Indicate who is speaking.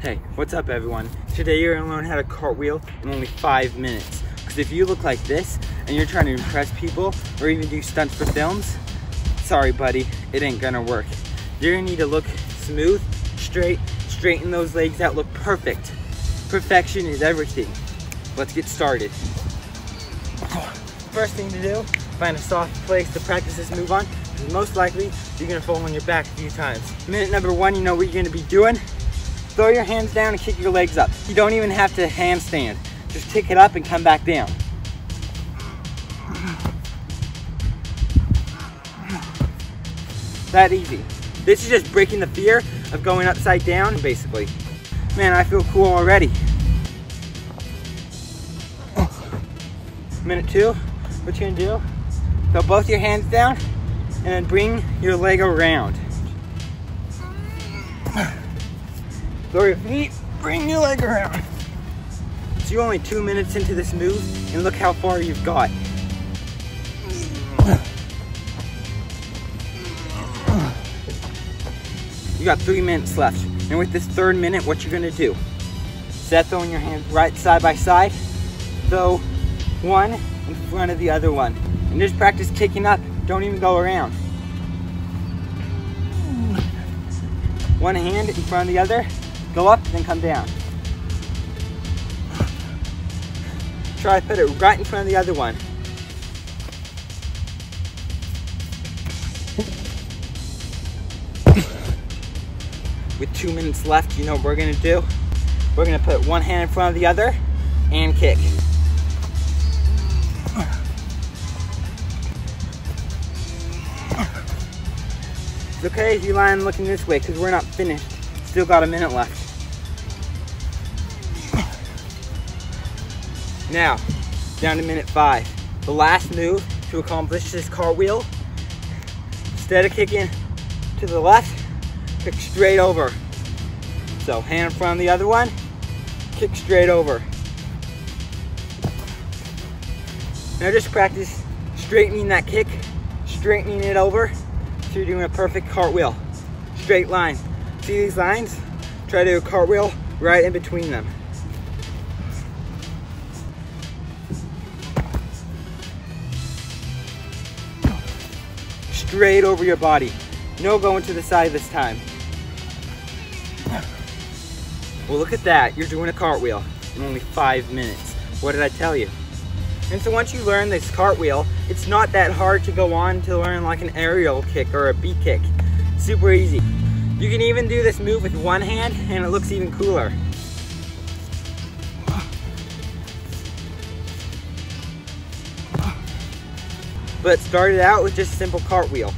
Speaker 1: Hey, what's up everyone? Today you're gonna learn how to cartwheel in only 5 minutes. Because if you look like this and you're trying to impress people or even do stunts for films, sorry buddy, it ain't gonna work. You're gonna need to look smooth, straight, straighten those legs out, look perfect. Perfection is everything. Let's get started. First thing to do, find a soft place to practice this move on, because most likely you're gonna fall on your back a few times. Minute number 1, you know what you're gonna be doing? Throw your hands down and kick your legs up. You don't even have to handstand. Just kick it up and come back down. That easy. This is just breaking the fear of going upside down, basically. Man, I feel cool already. Minute 2, what you're gonna do, throw both your hands down and then bring your leg around. Throw your feet, bring your leg around. So you're only 2 minutes into this move, and look how far you've got. You got 3 minutes left. And with this 3rd minute, what you're gonna do? Instead of throwing your hands right side by side, throw one in front of the other one. And just practice kicking up, don't even go around. One hand in front of the other, go up, then come down. Try to put it right in front of the other one. With 2 minutes left, you know what we're gonna do? We're gonna put one hand in front of the other and kick. It's okay if you line looking this way because we're not finished. Still got a minute left. Now, down to minute 5. The last move to accomplish this cartwheel, instead of kicking to the left, kick straight over. So hand in front of the other one, kick straight over. Now just practice straightening that kick, straightening it over, so you're doing a perfect cartwheel. Straight line. See these lines? Try to do a cartwheel right in between them. Straight over your body. No going to the side this time. Well, look at that. You're doing a cartwheel in only 5 minutes. What did I tell you? And so once you learn this cartwheel, it's not that hard to go on to learn like an aerial kick or a beat kick. Super easy. You can even do this move with one hand and it looks even cooler. But start it out with just a simple cartwheel.